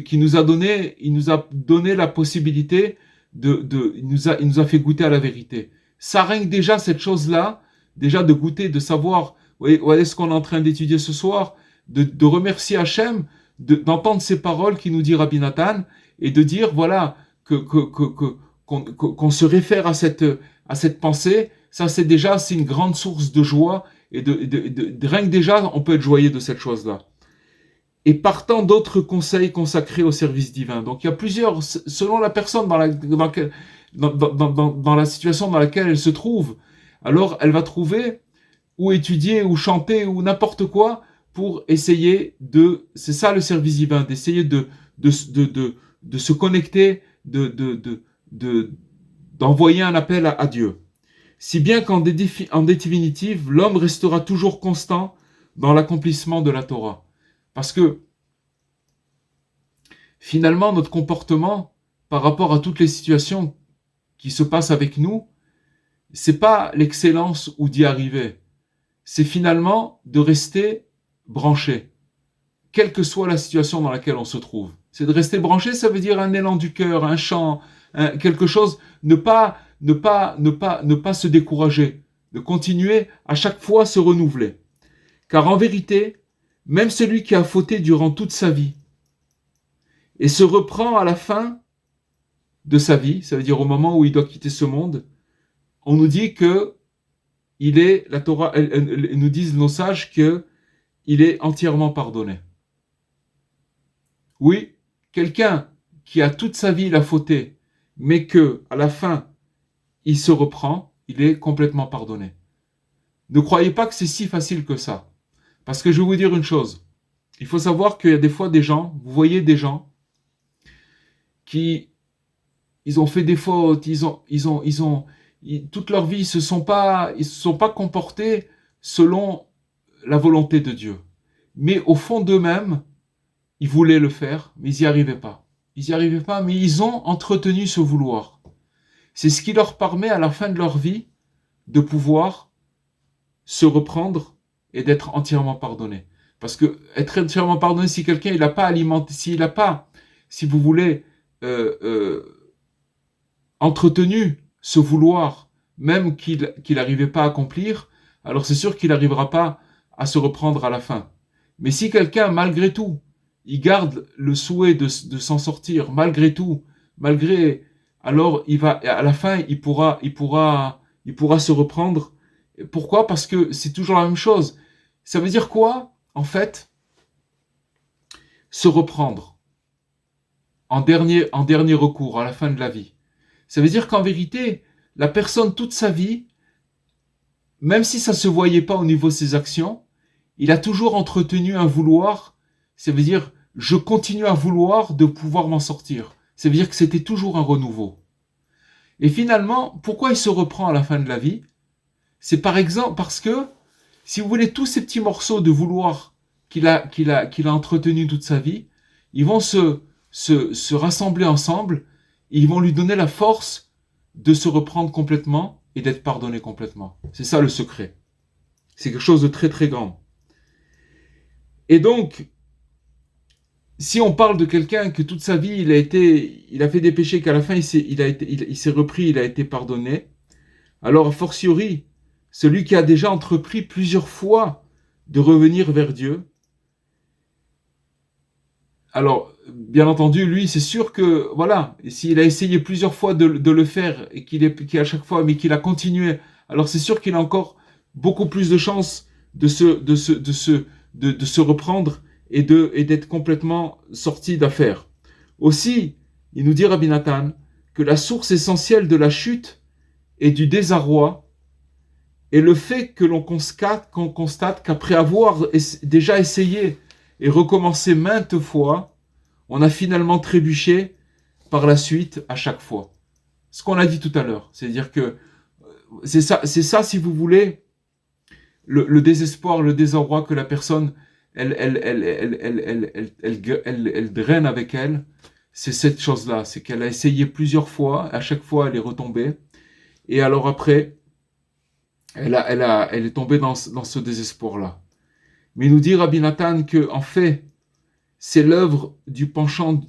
qui nous a donné, il nous a donné la possibilité il nous a fait goûter à la vérité. Ça règne déjà cette chose-là, déjà de goûter, de savoir où est ce qu'on est en train d'étudier ce soir, de remercier Hachem, d'entendre ces paroles qui nous dit Rabbi Nathan, et de dire voilà qu'on se réfère à cette pensée. Ça c'est une grande source de joie. Et rien que déjà, on peut être joyeux de cette chose-là. Et partant d'autres conseils consacrés au service divin. Donc il y a plusieurs, selon la personne dans la situation dans laquelle elle se trouve, alors elle va trouver ou étudier, ou chanter, ou n'importe quoi, pour essayer c'est ça le service divin, d'essayer de se connecter, d'envoyer un appel à Dieu. Si bien qu'en définitive, l'homme restera toujours constant dans l'accomplissement de la Torah. Parce que, finalement, notre comportement, par rapport à toutes les situations qui se passent avec nous, c'est pas l'excellence ou d'y arriver. C'est finalement de rester branché, quelle que soit la situation dans laquelle on se trouve. C'est de rester branché, ça veut dire un élan du cœur, un chant, quelque chose, ne pas se décourager, de continuer à chaque fois à se renouveler. Car en vérité, même celui qui a fauté durant toute sa vie et se reprend à la fin de sa vie, ça veut dire au moment où il doit quitter ce monde, on nous dit que la Torah, nous disent nos sages que il est entièrement pardonné. Oui, quelqu'un qui a toute sa vie il a fauté, mais que à la fin il se reprend, il est complètement pardonné. Ne croyez pas que c'est si facile que ça. Parce que je vais vous dire une chose. Il faut savoir qu'il y a des fois des gens, vous voyez des gens qui, ils ont fait des fautes, toute leur vie, ils se sont pas comportés selon la volonté de Dieu. Mais au fond d'eux-mêmes, ils voulaient le faire, mais ils n'y arrivaient pas. Ils n'y arrivaient pas, mais ils ont entretenu ce vouloir. C'est ce qui leur permet à la fin de leur vie de pouvoir se reprendre et d'être entièrement pardonné. Parce que être entièrement pardonné, si quelqu'un il n'a pas alimenté, s'il n'a pas, si vous voulez, entretenu ce vouloir, même qu'il n'arrivait pas à accomplir, alors c'est sûr qu'il n'arrivera pas à se reprendre à la fin. Mais si quelqu'un, malgré tout, il garde le souhait de s'en sortir, malgré tout, alors il va, à la fin, il pourra se reprendre. Pourquoi? Parce que c'est toujours la même chose. Ça veut dire quoi? En fait, se reprendre en dernier recours, à la fin de la vie. Ça veut dire qu'en vérité, la personne, toute sa vie, même si ça ne se voyait pas au niveau de ses actions, il a toujours entretenu un vouloir. Ça veut dire, je continue à vouloir de pouvoir m'en sortir. Ça veut dire que c'était toujours un renouveau. Et finalement, pourquoi il se reprend à la fin de la vie? C'est par exemple parce que, si vous voulez, tous ces petits morceaux de vouloir qu'il a entretenu toute sa vie, ils vont se rassembler ensemble et ils vont lui donner la force de se reprendre complètement et d'être pardonné complètement. C'est ça le secret. C'est quelque chose de très très grand. Et donc, si on parle de quelqu'un que toute sa vie il a fait des péchés, qu'à la fin il s'est repris, il a été pardonné, alors a fortiori, celui qui a déjà entrepris plusieurs fois de revenir vers Dieu, alors, bien entendu, lui, c'est sûr que, voilà, s'il a essayé plusieurs fois de le faire et qu'il à chaque fois, mais qu'il a continué, alors c'est sûr qu'il a encore beaucoup plus de chances de se reprendre et d'être complètement sorti d'affaire. Aussi, Il nous dit, Rabbi Nathan, que la source essentielle de la chute et du désarroi est le fait que qu'on constate qu'après avoir déjà essayé et recommencé maintes fois, on a finalement trébuché par la suite à chaque fois. Ce qu'on a dit tout à l'heure, c'est-à-dire que c'est ça, si vous voulez, le désespoir, le désarroi que la personne, elle draine avec elle, c'est cette chose-là, c'est qu'elle a essayé plusieurs fois, à chaque fois elle est retombée, et alors après, elle est tombée dans ce désespoir-là. Mais il nous dit Rabbi Nathan que, en fait, c'est l'œuvre du penchant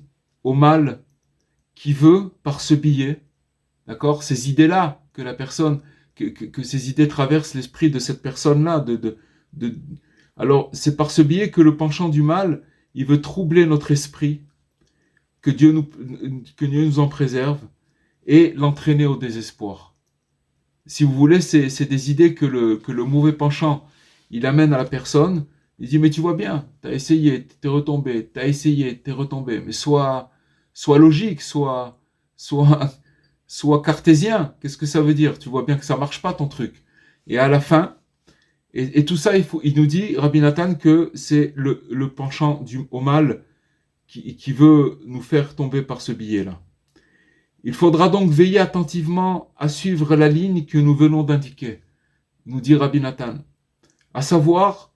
au mal qui veut, par ce biais, d'accord, ces idées-là que la personne, que ces idées traversent l'esprit de cette personne-là. Alors, c'est par ce biais que le penchant du mal, il veut troubler notre esprit, que Dieu nous en préserve, et l'entraîner au désespoir. Si vous voulez, c'est des idées que le mauvais penchant, il amène à la personne. Il dit, mais tu vois bien, t'as essayé, t'es retombé, t'as essayé, t'es retombé, mais sois logique, sois cartésien. Qu'est-ce que ça veut dire? Tu vois bien que ça marche pas ton truc. Et à la fin, et tout ça, il nous dit, Rabbi Nathan, que c'est le penchant au mal qui veut nous faire tomber par ce biais-là. Il faudra donc veiller attentivement à suivre la ligne que nous venons d'indiquer, nous dit Rabbi Nathan, à savoir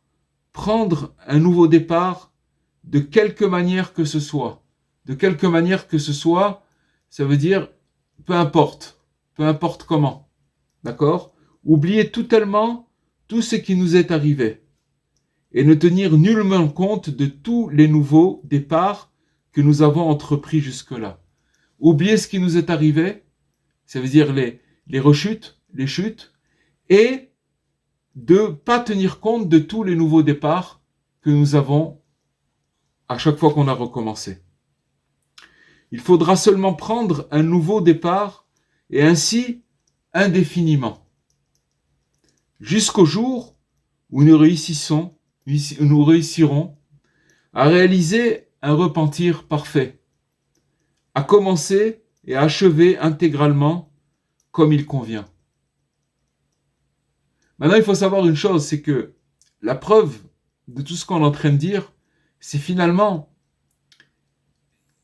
prendre un nouveau départ de quelque manière que ce soit. De quelque manière que ce soit, ça veut dire peu importe comment. D'accord? Oublier totalement tout ce qui nous est arrivé et ne tenir nullement compte de tous les nouveaux départs que nous avons entrepris jusque-là. Oublier ce qui nous est arrivé, ça veut dire les rechutes, les chutes, et de ne pas tenir compte de tous les nouveaux départs que nous avons à chaque fois qu'on a recommencé. Il faudra seulement prendre un nouveau départ, et ainsi indéfiniment, jusqu'au jour où nous réussirons à réaliser un repentir parfait, à commencer et à achever intégralement comme il convient. Maintenant, il faut savoir une chose, c'est que la preuve de tout ce qu'on est en train de dire, c'est finalement,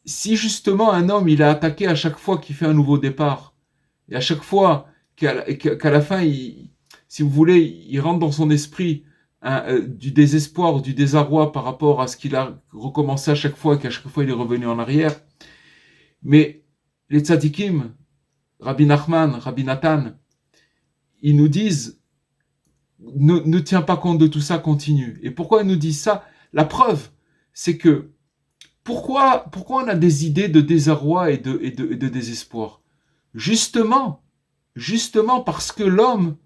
si justement un homme, il a attaqué à chaque fois qu'il fait un nouveau départ, et à chaque fois qu'à la fin, si vous voulez, il rentre dans son esprit du désespoir, du désarroi par rapport à ce qu'il a recommencé à chaque fois, et qu'à chaque fois il est revenu en arrière. Mais les tzadikim, Rabbi Nachman, Rabbi Nathan, ils nous disent, ne tiens pas compte de tout ça, continue. Et pourquoi ils nous disent ça? La preuve, c'est que pourquoi on a des idées de désarroi et de désespoir? Justement parce que l'homme,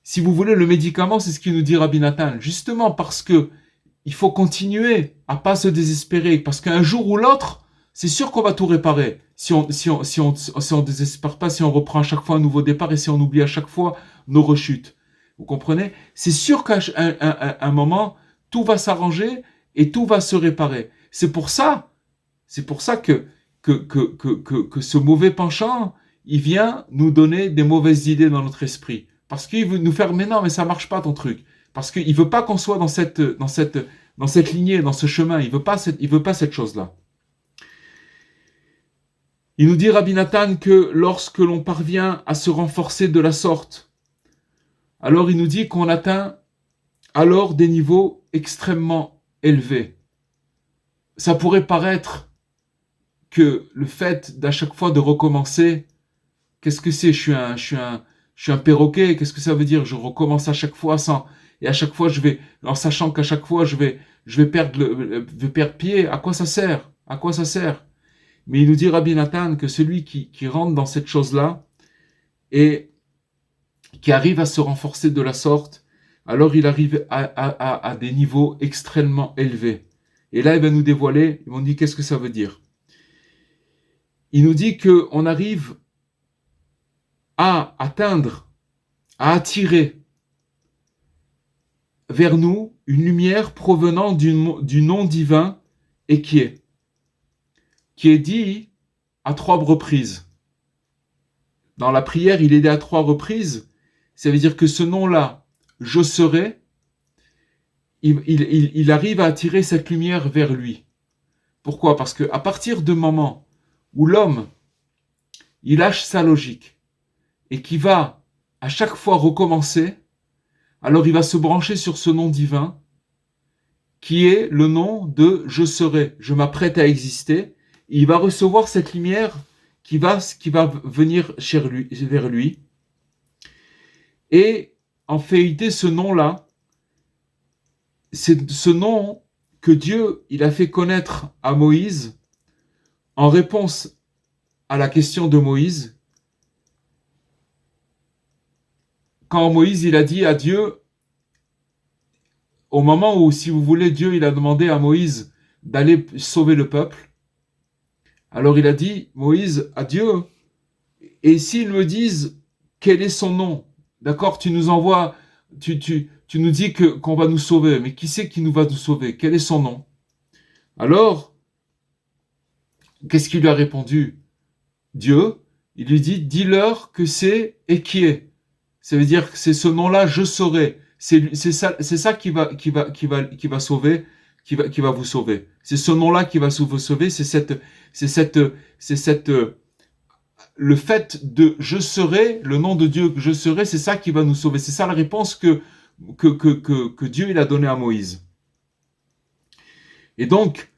si vous voulez, le médicament, c'est ce qu'il nous dit Rabbi Nathan, justement parce que il faut continuer à pas se désespérer, parce qu'un jour ou l'autre, c'est sûr qu'on va tout réparer. Si on désespère pas, si on reprend à chaque fois un nouveau départ et si on oublie à chaque fois nos rechutes. Vous comprenez? C'est sûr qu'à un moment, tout va s'arranger et tout va se réparer. C'est pour ça que ce mauvais penchant, il vient nous donner des mauvaises idées dans notre esprit. Parce qu'il veut nous faire, mais non, mais ça marche pas ton truc. Parce qu'il veut pas qu'on soit dans cette lignée, dans ce chemin. Il veut pas cette chose-là. Il nous dit, Rabbi Nathan, que lorsque l'on parvient à se renforcer de la sorte, alors il nous dit qu'on atteint alors des niveaux extrêmement élevés. Ça pourrait paraître que le fait d'à chaque fois de recommencer, qu'est-ce que c'est? Je suis un perroquet, qu'est-ce que ça veut dire? Je recommence à chaque fois et à chaque fois en sachant qu'à chaque fois je vais perdre pied. À quoi ça sert? À quoi ça sert? Mais il nous dit Rabbi Nathan que celui qui rentre dans cette chose-là et qui arrive à se renforcer de la sorte, alors il arrive à des niveaux extrêmement élevés. Et là, il va nous dévoiler, il nous dit qu'est-ce que ça veut dire. Il nous dit qu'on arrive à atteindre, à attirer vers nous une lumière provenant du nom divin et qui est qui est dit à 3 reprises. Dans la prière, il est dit à 3 reprises. Ça veut dire que ce nom-là, je serai, il arrive à attirer cette lumière vers lui. Pourquoi? Parce qu'à partir du moment où l'homme, il lâche sa logique et qui va à chaque fois recommencer, alors il va se brancher sur ce nom divin qui est le nom de je serai, je m'apprête à exister. Et il va recevoir cette lumière qui va venir vers lui. Et en vérité, ce nom-là, c'est ce nom que Dieu il a fait connaître à Moïse en réponse à la question de Moïse. Quand Moïse il a dit à Dieu, au moment où, si vous voulez, Dieu il a demandé à Moïse d'aller sauver le peuple, alors il a dit, Moïse, à Dieu, et s'ils me disent quel est son nom, d'accord, tu nous envoies, tu nous dis qu'on va nous sauver, mais qui c'est qui nous va nous sauver? Quel est son nom? Alors, qu'est-ce qu'il lui a répondu? Dieu, il lui dit, dis-leur que c'est et qui est. Ça veut dire que c'est ce nom-là, je saurai. C'est ça qui va sauver, qui va vous sauver. C'est ce nom-là qui va vous sauver. Le fait de je serai, le nom de Dieu que je serai, c'est ça qui va nous sauver. C'est ça la réponse que Dieu il a donnée à Moïse. Et donc,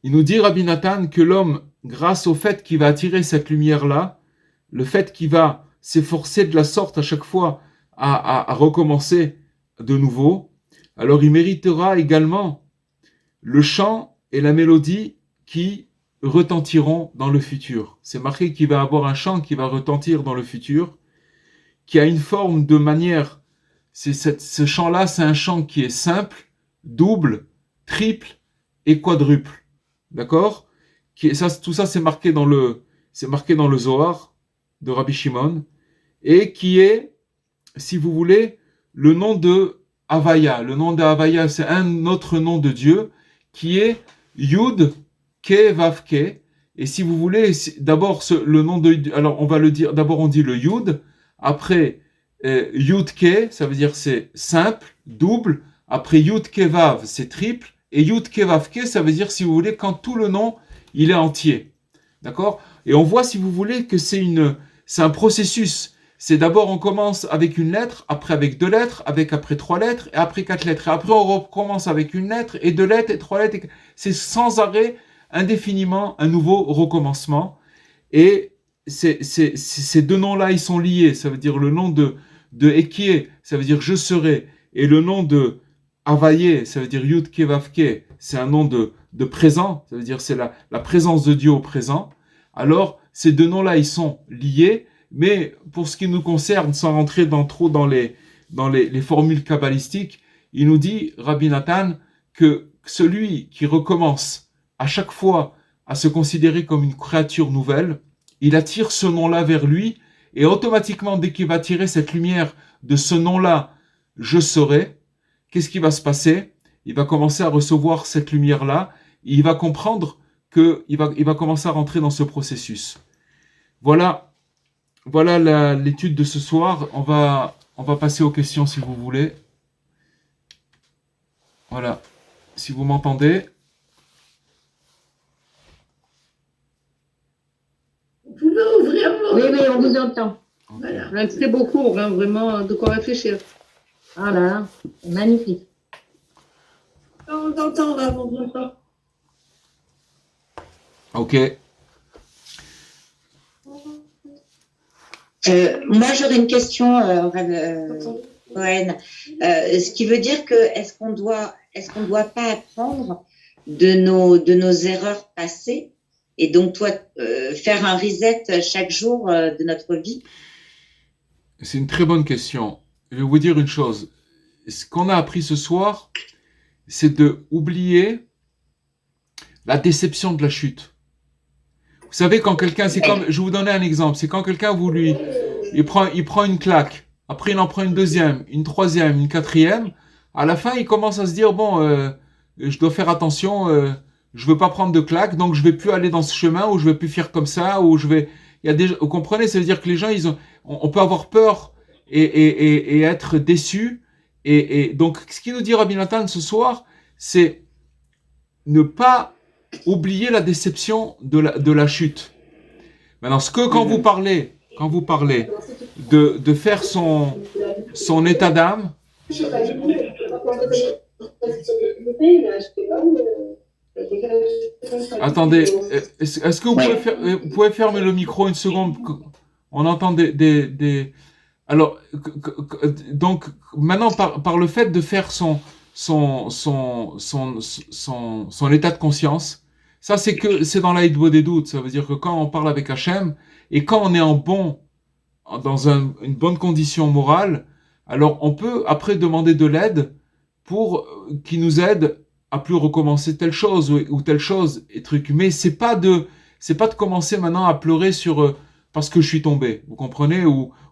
il nous dit, Rabbi Nathan, que l'homme, grâce au fait qu'il va attirer cette lumière-là, le fait qu'il va s'efforcer de la sorte à chaque fois à recommencer de nouveau, alors il méritera également le chant et la mélodie qui retentiront dans le futur. C'est marqué qu'il va avoir un chant qui va retentir dans le futur, qui a une forme de manière. Ce chant-là, c'est un chant qui est simple, double, triple et quadruple. D'accord? Tout ça, c'est marqué dans le Zohar de Rabbi Shimon, et qui est, si vous voulez, le nom de Havaya. Le nom de Havaya, c'est un autre nom de Dieu, qui est Yud Ke Vav Ke. Et si vous voulez, d'abord, le nom de... Alors, on va le dire, d'abord on dit le Yud, après Yud Ke, ça veut dire c'est simple, double, après Yud Ke Vav, c'est triple, et Yud Ke Vav Ke, ça veut dire, si vous voulez, quand tout le nom, il est entier. D'accord? Et on voit, si vous voulez, que c'est un processus. C'est d'abord, on commence avec une lettre, après avec 2 lettres, après 3 lettres, et après 4 lettres. Et après, on recommence avec une lettre, et 2 lettres, et 3 lettres. C'est sans arrêt, indéfiniment, un nouveau recommencement. Et ces 2 noms-là, ils sont liés. Ça veut dire le nom de Ekie, ça veut dire je serai. Et le nom de Havaye, ça veut dire Yud Ke Vav Ke, c'est un nom de présent. Ça veut dire c'est la présence de Dieu au présent. Alors, ces 2 noms-là, ils sont liés. Mais pour ce qui nous concerne, sans rentrer trop dans les formules kabbalistiques, il nous dit, Rabbi Nathan, que celui qui recommence à chaque fois à se considérer comme une créature nouvelle, il attire ce nom-là vers lui, et automatiquement, dès qu'il va tirer cette lumière de ce nom-là, je serai, qu'est-ce qui va se passer? Il va commencer à recevoir cette lumière-là, et il va comprendre qu'il va commencer à rentrer dans ce processus. Voilà l'étude de ce soir. On va passer aux questions si vous voulez. Voilà. Si vous m'entendez. Vous pouvez ouvrir vos... Oui, on vous entend. Okay. Voilà. Un très beau cours, hein, vraiment de quoi réfléchir. Voilà, magnifique. On vous entend, on vous entend. Ok. Moi, j'aurais une question, Cohen. Ce qui veut dire que est-ce qu'on doit pas apprendre de nos erreurs passées et donc toi faire un reset chaque jour de notre vie? C'est une très bonne question. Je vais vous dire une chose. Ce qu'on a appris ce soir, c'est de oublier la déception de la chute. Vous savez, quand quelqu'un, je vais vous donner un exemple, c'est quand quelqu'un il prend une claque, après il en prend une deuxième, une troisième, une quatrième, à la fin il commence à se dire, bon, je dois faire attention, je veux pas prendre de claques, donc je vais plus aller dans ce chemin, ou je vais plus faire comme ça, ou je vais, il y a des, vous comprenez, ça veut dire que les gens, on peut avoir peur et être déçu, et donc, ce qu'il nous dit Rabbi Nathan ce soir, c'est ne pas oublier la déception de la chute. Maintenant, quand vous parlez de faire son état d'âme, attendez, est-ce que vous pouvez fermer le micro une seconde? On entend alors, donc, maintenant, par le fait de faire son état de conscience, ça, c'est dans l'aïdbo des doutes. Ça veut dire que quand on parle avec Hachem, et quand on est dans une bonne condition morale, alors on peut après demander de l'aide pour qu'il nous aide à plus recommencer telle chose ou telle chose et truc. Mais c'est pas de commencer maintenant à pleurer parce que je suis tombé. Vous comprenez?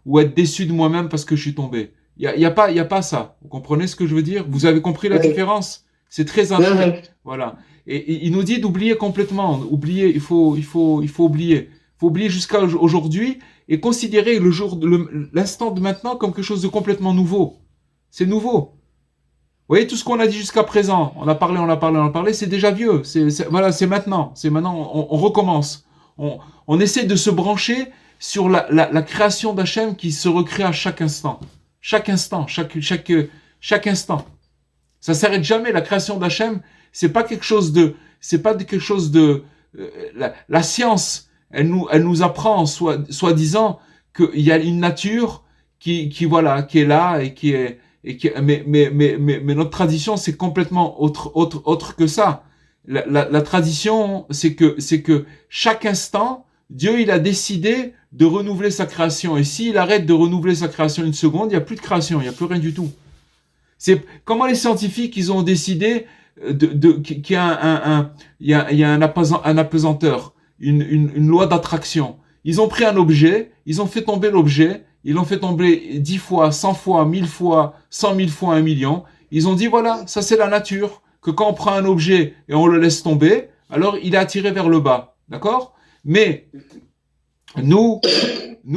Ou être déçu de moi-même parce que je suis tombé. Il y a pas ça. Vous comprenez ce que je veux dire? Vous avez compris la différence? C'est très important. Voilà. Et il nous dit d'oublier complètement. Oublier, il faut oublier. Il faut oublier jusqu'à aujourd'hui et considérer l'instant de maintenant comme quelque chose de complètement nouveau. C'est nouveau. Vous voyez, tout ce qu'on a dit jusqu'à présent, on a parlé, c'est déjà vieux. Voilà, c'est maintenant. C'est maintenant, on recommence. On essaie de se brancher sur la création d'Hachem qui se recrée à chaque instant. Chaque instant, chaque instant. Ça s'arrête jamais. La création d'Hachem, c'est pas quelque chose de, la science, elle nous apprend, soi-disant, qu'il y a une nature qui est là mais notre tradition, c'est complètement autre que ça. La tradition, c'est que chaque instant, Dieu, il a décidé de renouveler sa création. Et s'il arrête de renouveler sa création une seconde, il n'y a plus de création, il n'y a plus rien du tout. C'est comment les scientifiques, ils ont décidé qu'il y a un apesanteur, une loi d'attraction. Ils ont pris un objet, ils ont fait tomber l'objet, ils l'ont fait tomber 10 fois, 100 fois, 1000 fois, 100 000 fois, 1 million. Ils ont dit, voilà, ça c'est la nature, que quand on prend un objet et on le laisse tomber, alors il est attiré vers le bas. D'accord? Mais nous,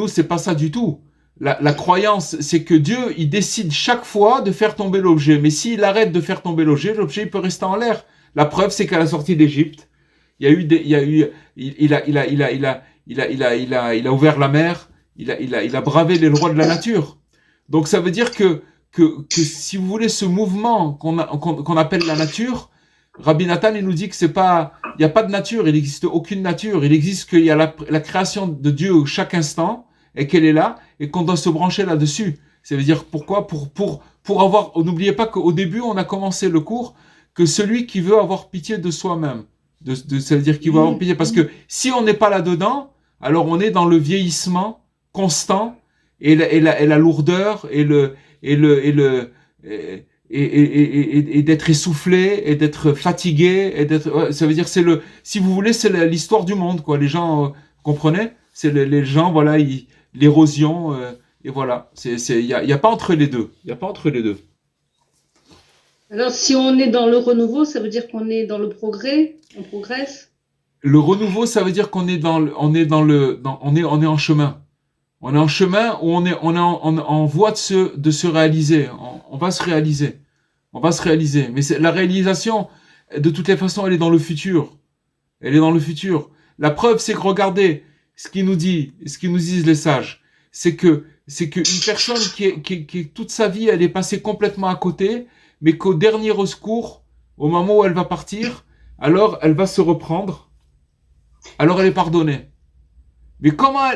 c'est pas ça du tout. La croyance, c'est que Dieu, il décide chaque fois de faire tomber l'objet. Mais s'il arrête de faire tomber l'objet il peut rester en l'air. La preuve, c'est qu'à la sortie d'Égypte, il a ouvert la mer, il a bravé les lois de la nature. Donc ça veut dire que si vous voulez ce mouvement qu'on appelle la nature, Rabbi Nathan, il nous dit que il n'y a pas de nature, il n'existe aucune nature. Il existe qu'il y a la création de Dieu chaque instant, et qu'elle est là, et qu'on doit se brancher là-dessus. Ça veut dire pourquoi? Pour avoir, n'oubliez pas qu'au début, on a commencé le cours, que celui qui veut avoir pitié de soi-même. Ça veut dire qu'il veut avoir pitié. Parce que si on n'est pas là-dedans, alors on est dans le vieillissement constant, et la lourdeur, et d'être essoufflé, et d'être fatigué, ça veut dire si vous voulez, c'est l'histoire du monde, quoi. Les gens, comprenez? C'est les gens, voilà, l'érosion, et voilà. Il y a pas entre les deux. Il y a pas entre les deux. Alors, si on est dans le renouveau, ça veut dire qu'on est dans le progrès, on progresse. Le renouveau, ça veut dire qu'on est on est en chemin. On est en chemin où on est en voie de se réaliser. On va se réaliser. On va se réaliser. Mais la réalisation, de toutes les façons, elle est dans le futur. Elle est dans le futur. La preuve, c'est que regardez, ce qu'ils nous disent les sages, c'est que une personne qui toute sa vie, elle est passée complètement à côté, mais qu'au dernier recours, au moment où elle va partir, alors elle va se reprendre, alors elle est pardonnée. Mais comment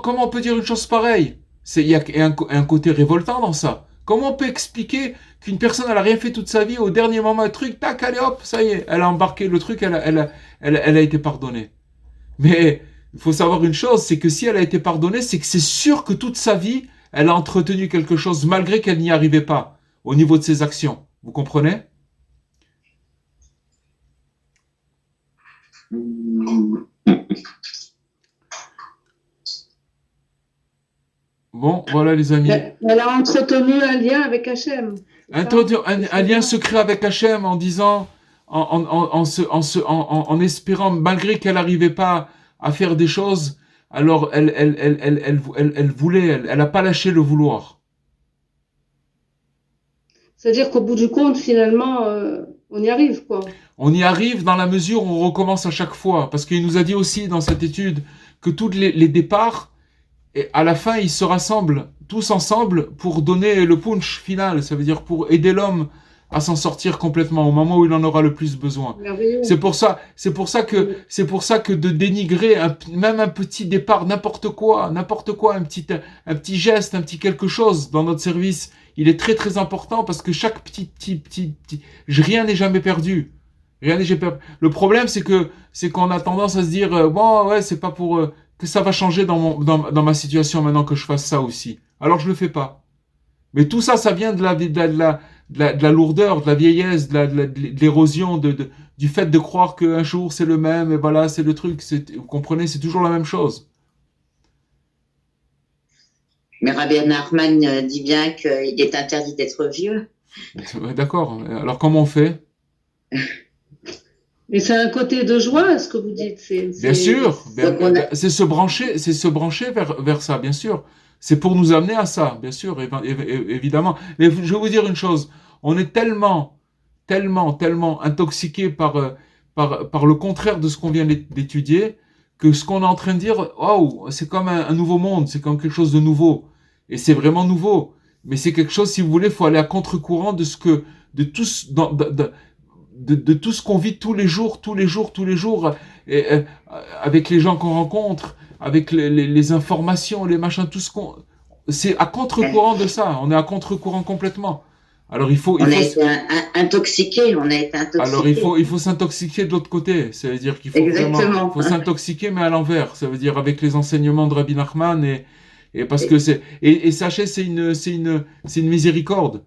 on peut dire une chose pareille? Il y a un côté révoltant dans ça. Comment on peut expliquer qu'une personne, elle a rien fait toute sa vie, au dernier moment, le truc, tac, allez hop, ça y est, elle a embarqué le truc, elle a été pardonnée. Mais il faut savoir une chose, c'est que si elle a été pardonnée, c'est que c'est sûr que toute sa vie, elle a entretenu quelque chose, malgré qu'elle n'y arrivait pas, au niveau de ses actions. Vous comprenez? Bon, voilà les amis. Elle a entretenu un lien avec Hachem. Un lien secret avec Hachem en disant en espérant, malgré qu'elle n'arrivait pas à faire des choses, alors elle voulait, elle n'a pas lâché le vouloir. C'est-à-dire qu'au bout du compte, finalement, on y arrive, quoi. On y arrive dans la mesure où on recommence à chaque fois, parce qu'il nous a dit aussi dans cette étude que tous les départs, et à la fin, ils se rassemblent tous ensemble pour donner le punch final, ça veut dire pour aider l'homme à s'en sortir complètement au moment où il en aura le plus besoin. Merveilleux. C'est pour ça que de dénigrer même un petit départ, n'importe quoi, un petit geste, un petit quelque chose dans notre service, il est très très important parce que chaque rien n'est jamais perdu. Rien n'est jamais perdu. Le problème, c'est qu'on a tendance à se dire, bon, ouais, c'est pas pour, que ça va changer dans ma situation maintenant que je fasse ça aussi. Alors je le fais pas. Mais tout ça, ça vient de la lourdeur, de la vieillesse, de l'érosion, du fait de croire qu'un jour c'est le même, et voilà, c'est le truc. Vous comprenez, c'est toujours la même chose. Mais Rabbi Nachman dit bien qu'il est interdit d'être vieux. D'accord. Alors comment on fait? Et c'est un côté de joie, ce que vous dites. Bien sûr. C'est se brancher vers ça, bien sûr. C'est pour nous amener à ça, bien sûr, évidemment. Mais je vais vous dire une chose. On est tellement intoxiqué par le contraire de ce qu'on vient d'étudier, que ce qu'on est en train de dire, waouh, c'est comme un nouveau monde, c'est comme quelque chose de nouveau. Et c'est vraiment nouveau. Mais c'est quelque chose, si vous voulez, il faut aller à contre-courant de tout ce qu'on vit tous les jours, avec les gens qu'on rencontre, avec les informations, les machins, tout ce qu'on... C'est à contre-courant de ça. On est à contre-courant complètement. Alors on a été intoxiqué. Alors il faut s'intoxiquer de l'autre côté. Ça veut dire qu'il faut vraiment, faut s'intoxiquer, mais à l'envers. Ça veut dire avec les enseignements de Rabbi Nachman et parce que et sachez, c'est une miséricorde.